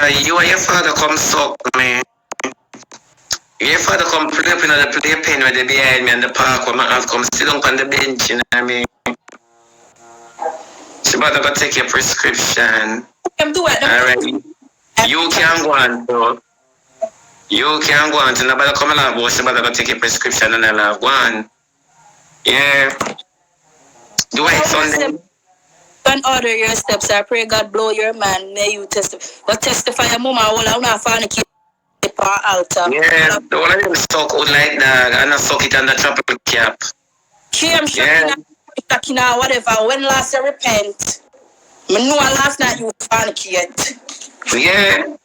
you and your father come suck me. Your father come play up in the playpen where they behind me in the park where my house come sit down on the bench, you know what I mean? Shebbada go take your prescription. Alright. You can go on, so. You can go on to nobody come along, but Shebbada go take your prescription and I'll have one. Yeah. Dwight Sunday. Don't order your steps. I pray God blow your man. May you testify. But testify your mama. I'm not finding keep our altar. Yeah, the one of them suck out like that and I suck it on the tropical cap. I'm talking whatever. When last you repent, I know last night you fornicate. Yeah.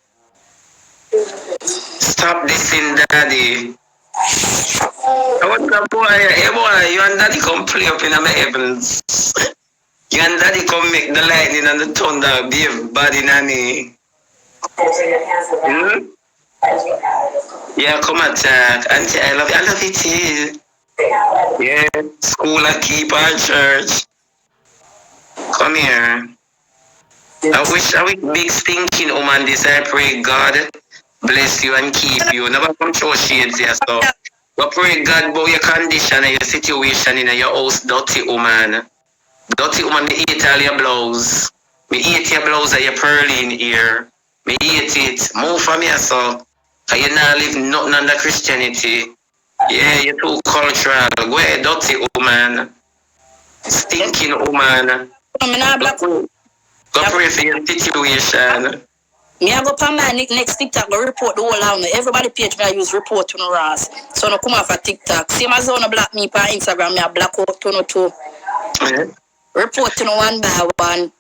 Stop dissing daddy. What's the boy? Hey boy, you and daddy come play up in the heavens. You and daddy come make the lightning and the thunder behave body nanny. Hmm? Yeah, come attack. Auntie, I love you too. Yeah, school and keep our church. Come here. I wish big stinking woman this. I pray God bless you and keep you. Never come throw shades here, so. But pray God about your condition and your situation in your house, dirty woman. Dirty woman, me eat all your blouse. Me eat your blouse and your pearling ear. Me eat it. Move from here, so. Cause you not live nothing under Christianity. Yeah, you're too cultural. Go ahead, dirty woman. Stinking woman. Go pray for your situation. Me I go on my next TikTok, go report the whole house. Everybody page me I use report to no Ross. So no come off a TikTok. Same as on block me on Instagram, me I black out to no two. Yeah. Report to no one by one.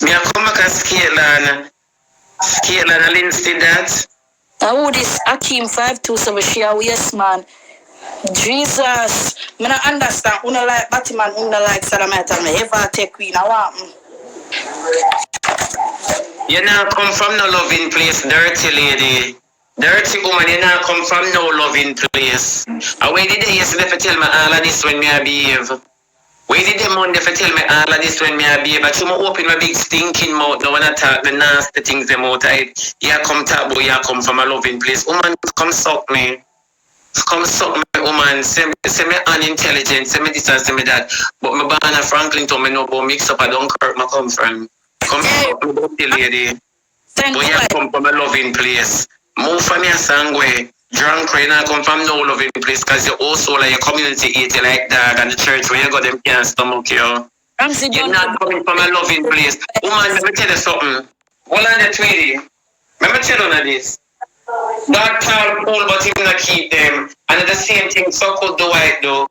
Me I come back and scale and Lindsay that. Who this Akim 527 share yes man. Jesus, me not understand. Una like Batman, una like Salamata. Me ever take queen. I want. You now come from no loving place, dirty lady. Dirty woman, you now come from no loving place. And where did they yesterday tell me all of this when me I behave? Where did they Monday tell me all of this when me I behave? But you me open my big stinking mouth now when I talk the nasty things them out. You come talk about you come from a loving place. Woman, come suck me. Come suck me, woman. Say me unintelligent, say me this and say me that. But me born a Franklin to me no go mix up a Dunkirk me come from. Come suck me, dirty lady. But you come from a loving place. Move from your sangway. Drunk right now come from no loving place because you also like your community eat you like dog and the church where you got them can't stomach you. You're not coming from a loving place. Woman, let me tell you something. Hold on the tweety. Let me tell you this. God called Paul, but he not keep them. And the same thing, so could Dwight do.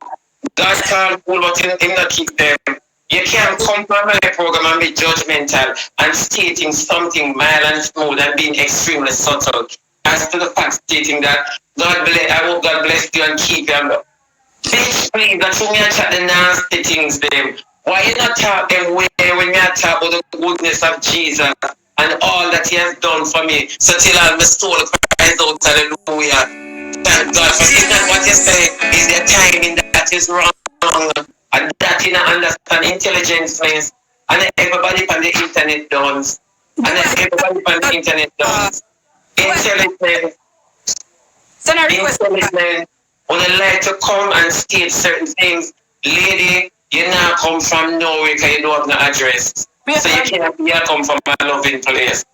God called Paul, but he not keep them. You can't come from my program and be judgmental and stating something mild and smooth and being extremely subtle. As to the fact stating that I hope God bless you and keep you. Bitch, please, that's when you chat the nasty things, them. Why you not talk them way when you talk about the goodness of Jesus and all that he has done for me? So till all my soul cries out, hallelujah. Thank God for it. And what you say is the timing that is wrong. And that you don't understand intelligence means. And everybody on the internet does. And everybody on the internet does. Intelligence. When they like to come and state certain things, lady, you now come from nowhere because you don't have no address. So you can't come from a loving place.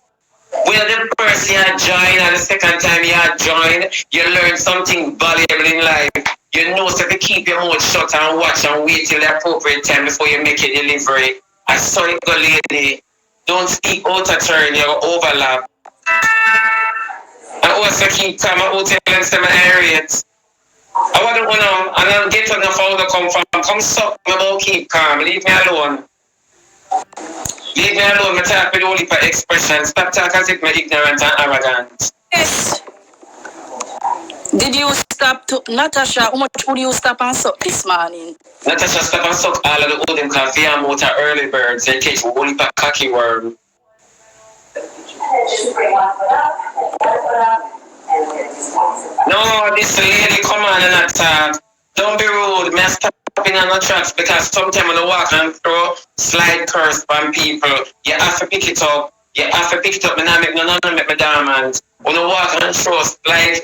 When the first you join and the second time you join, you learn something valuable in life. You know so to keep your mouth shut and watch and wait till the appropriate time before you make a delivery. I saw it go lady. Don't speak out of turn, you overlap. And also keep calm out and say my areas. I wouldn't want to, and I'll get on the phone to come from. Come suck me about keep calm. Leave me alone. Leave me alone. I talk with only for expression. Stop talking as if I'm ignorant and arrogant. Yes. Did you stop to Natasha? How much would you stop and suck this morning? Natasha stop and suck all of the old them coffee and motor early birds. They catch only for cocky worm. No, this lady come on and attack. Don't be rude. Me stop up in no tracks because sometimes when you walk and throw slide curse from people, you have to pick it up. You have to pick it up. Me not make me dormant. When you walk and throw slide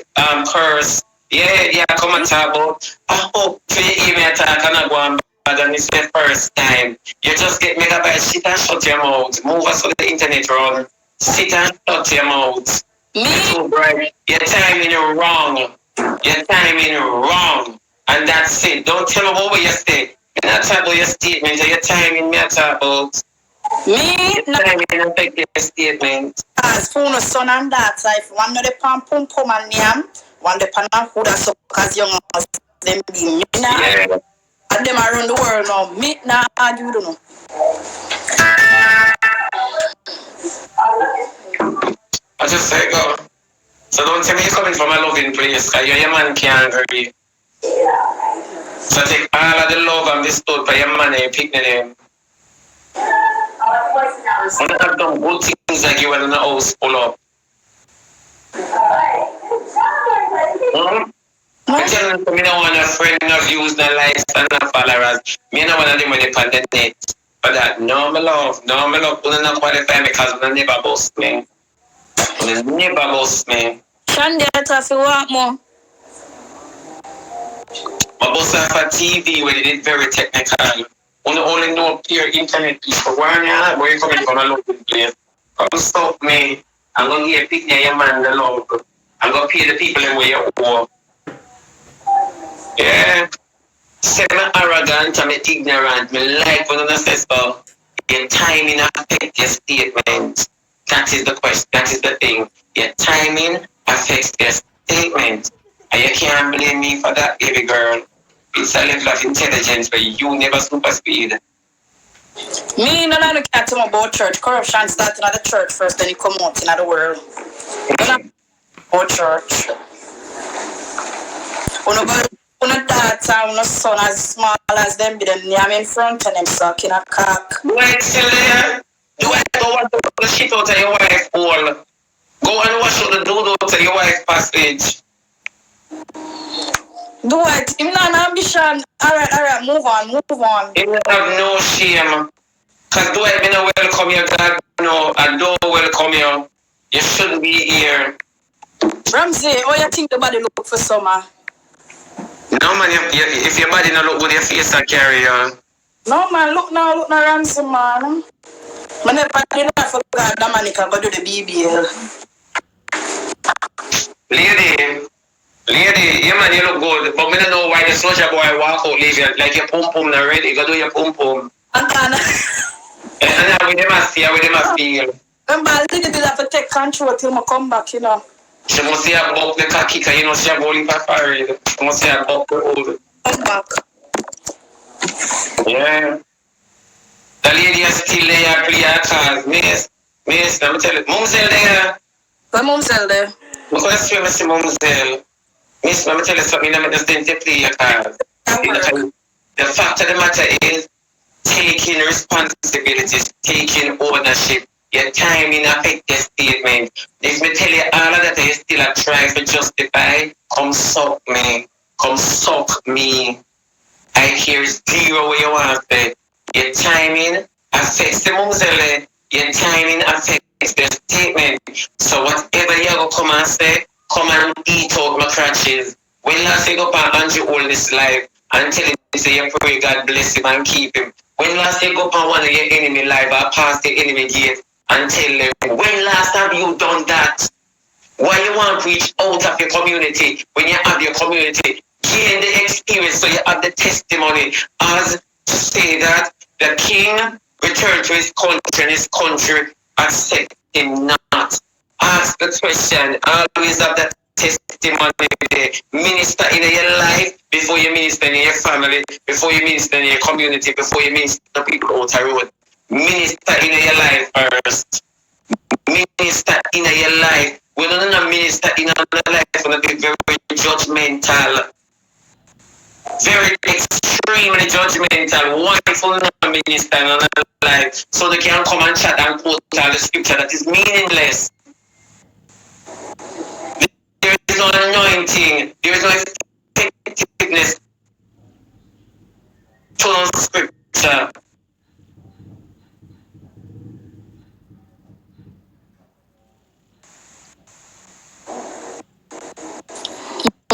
curse, yeah, come and talk about. I hope for you hear me attack and I go and bad and it's the first time. You just get megabyte shit and shut your mouth. Move us to the internet run. Sit and shut your mouth. Me? You're too bright. Your timing is wrong. Your timing wrong. And that's it. Don't tell me what you say. You're not talking about your statement. Your timing, me talk about. Me? Your timing affect your statement. As for no son and daughter, if one of the pan pum pum and yam, one the pan and hood so as young as them be me now. Yeah. And them around the world now. Me now argue, don't know. I just say go. So don't tell me you're coming from a loving place, because your man can't agree. So take all of the love and the stood for your man and you pick the name. You have done good things like you were in the house full up. I tell them, I don't want a friend, no views, no likes, and no followers. Me don't want to do money on the net. But that, no, my love, you don't not qualify me because you never boast me. You never boast me. Shandy, I thought you want more. My boss off a TV where they did very technical. You only know pure internet people. Where you coming from a local place? Come stop me. I'm going to get pick your man the love. I'm going to pay the people in where you owe. Yeah. Say me arrogant and me ignorant. Me like when you say so. Your timing affects your statement. That is the question. That is the thing. Your timing affects your statement. And you can't blame me for that, baby girl. It's a level of intelligence where you never super speed. Me, no, I can't tell me about church. Corruption starting at the church first, then you come out in the world. About church. When a daughter, when a son as small as them, be them name in front of them sucking a cock. Dwight still there? Dwight, go and put the shit out of your wife's hole. Go and wash out the doodle out of your wife's passage. Dwight, him not an ambition. Alright, move on. You have no shame. Because Dwight, me no welcome you, God, no, I don't welcome you. You shouldn't be here. Ramsey, how you think the body look for summer? No, man, if your body not look good, your face will carry on. No, man, look now, Ramsey, man. Man, I forgot that man can go do the BBL. Lady, yeah, man, you look good. But me don't know why the soldier boy walk out, leave you like your pum-pum not ready. You go do your pum-pum. And with them I feel. Remember, I did have to take control till I come back, you know. She must have buck the cocky, because you know she have only for it. She must have buck the old. Come back. Yeah. The lady is still there, play her cards. Miss, let me tell you. Mumsel there. Where Mumsel there? Because I see Mumsel. Miss, let me tell you something. I'm just going to play your cards. The fact of the matter is, taking responsibilities, taking ownership. Your timing affect your statement. If me tell you all of that, you still a try to justify, come suck me. Come suck me. I hear zero where you want to say. Your timing affects the mumsele. Your timing affects the statement. So whatever you go come and say, come and eat out my crutches. When last you go up and Andrew all this life and tell him, say you pray God bless him and keep him. When last you go up and one of your enemy life or pass the enemy gate and tell them, when last have you done that? Why you want to reach out of your community when you have your community? Gain the experience so you have the testimony as to say that the king returned to his country and his country accept him not. Ask the question, always have that testimony there. Minister in your life before you minister in your family, before you minister in your community, before you minister to people out the road. Minister in your life first. Minister in your life. We don't know minister in our life. We're going to be very judgmental. Very extremely judgmental. Wonderful minister in our life. So they can come and chat and quote all the scripture that is meaningless. There is no anointing. There is no effectiveness. to scripture.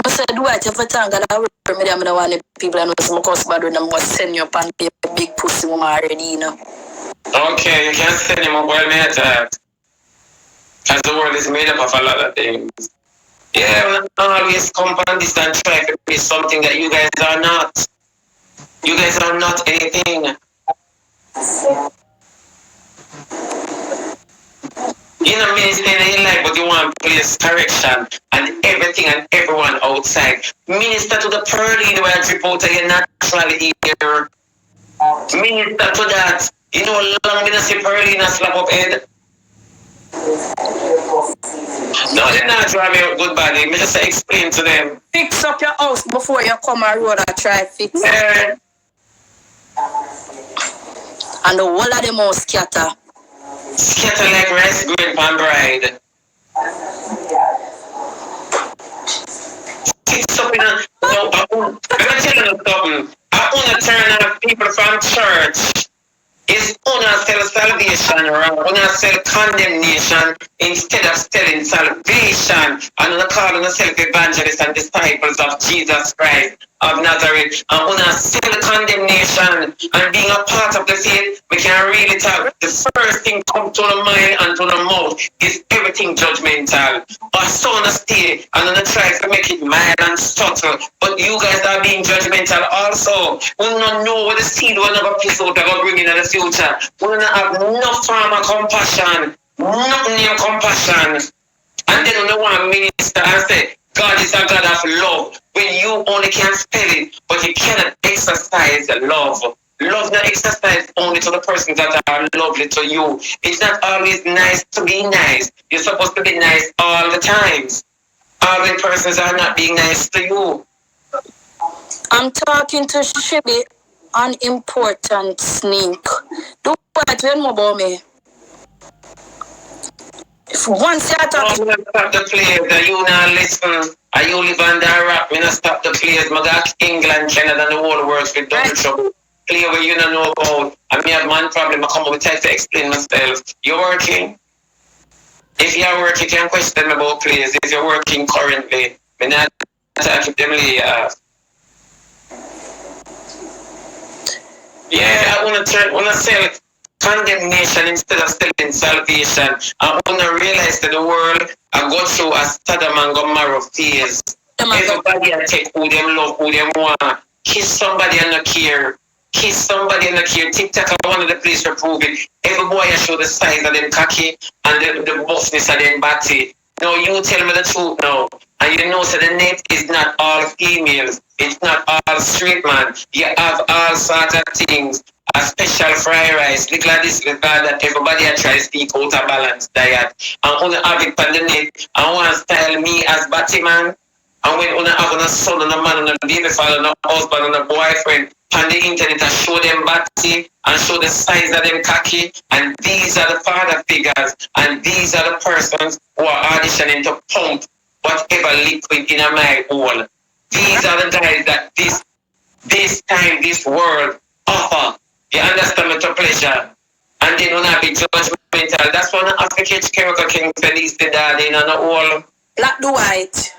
I said, Dwight, if I thank God, I will remember them, I want the people and some cause bad when I'm going to send you up and be a big pussy woman already, you know. Okay, you can send him up well made that. Because the world is made up of a lot of things. Yeah, always come on this and try to be something that you guys are not. You guys are not anything. You know, minister in life, but you want place correction and everything and everyone outside. Minister to the pearly the way I drip out of your natural ear. Minister to that. You know, long been a see pearly in a slap up head. No, they're not driving me good body. Me just explain to them. Fix up your house before you come on road and try fix it. Yeah. And the whole of them all scatter. Scatter like rice grain pan bride. Fix up in a... No, let me tell you something. I want to turn off people from church. It's honor sell salvation around, honor sell condemnation instead of selling salvation. And honor call yourself evangelists and disciples of Jesus Christ of Nazareth. And honor sell condemnation and being a part of the faith, we can really talk. The first thing come to the mind and to the mouth is everything judgmental. Or so on stay and on try to make it mild and subtle. But you guys are being judgmental also. We don't know what the seed will never piss out that will bring in the future. We don't have no form of compassion, nothing near compassion. And then we want to minister and say, God is a God of love. When you only can spell it, but you cannot exercise love. Love not exercised only to the persons that are lovely to you. It's not always nice to be nice. You're supposed to be nice all the times. All the persons are not being nice to you. I'm talking to Shibby, an important sneak. Do what you know about me. If once you talk... I'm going to stop the players and you not listen. And you live under a rock. I'm going to stop the players. I got England, Canada, and the whole world with double trouble. Play where you don't know about. I may have man problem. I come up with time to explain myself. You're working? If you're working, you can question them about players. If you're working currently, I'm not talking to them later. Yeah, I want to sell condemnation instead of selling salvation. I want to realize that the world I go through a Sodom and Gomorrah phase. Everybody I take who them love, who them want. Kiss somebody and not care. Kiss somebody and not care. TikTok are one of the places to prove it. Every boy I show the size of them cocky and the buffness of them body. No, you tell me the truth now. And you know, so the net is not all females. It's not all straight man. You have all sorts of things. A special fried rice, little of this, little of that. Everybody I try to speak out a balanced diet. And when you have it on the net, I want to style me as Batman. And when you have a son and a man and a baby father and a husband and a boyfriend on the internet and show them body and show the size of them cocky. And these are the father figures. And these are the persons who are auditioning to pump whatever liquid in my hole. These are the guys that this time, this world offer. You understand me to pleasure. And they don't have be judgmental. That's one of the catch chemical kings that is the daddy in the whole. Like Dwight.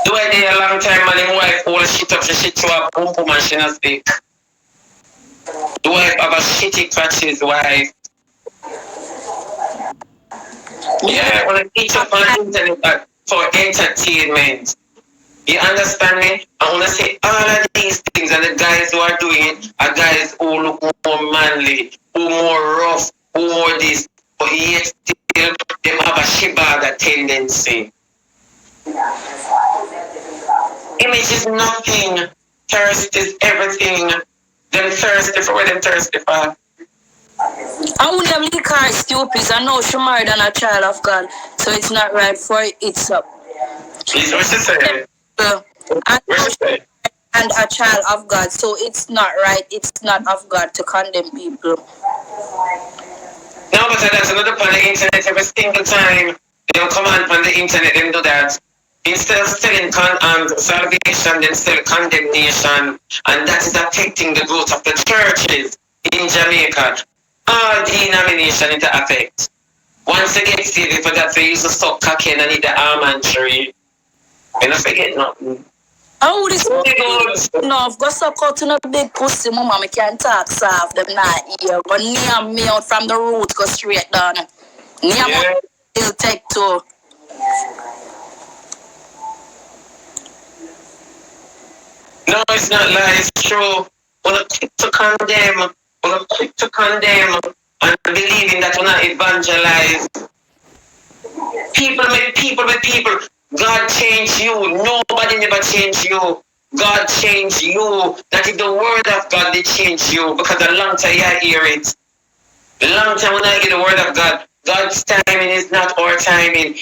Dwight there a long time and his wife all shit up, she shit to a boom boom and she not speak. Dwight have a shitty catch his wife. Yeah, I want to teach up on the internet for entertainment. You understand me? I want to say all of these things and the guys who are doing it are guys who look more manly, who more rough, who more this, but yet still them have a Shebbada tendency. Image is nothing. Thirst is everything. Them thirsty for what them thirsty for. I would have lick her stupid. I know she married and a child of God, so it's not right for it's up. Is what she said. And a child of God, so it's not right. It's not of God to condemn people. No, but that's another point on the internet. Every single time they come on the internet and do that. Instead of selling salvation, then sell condemnation. And that is affecting the growth of the churches in Jamaica. All denomination into effect. Once you get saved, you forgot to use the stop cocaine and eat the almond tree. You don't forget nothing. Oh, this no, I've got so cut in a big pussy, mama. I can't talk soft, them not here. But near me out from the root, go straight down. Near me, he'll take two. No, it's not lie, it's true. We're quick to condemn. We're quick to condemn and believing that we're not evangelize. People with people. God changed you. Nobody never changed you. God changed you. That is the word of God that changed you. Because a long time you hear it. A long time when I hear the word of God, God's timing is not our timing.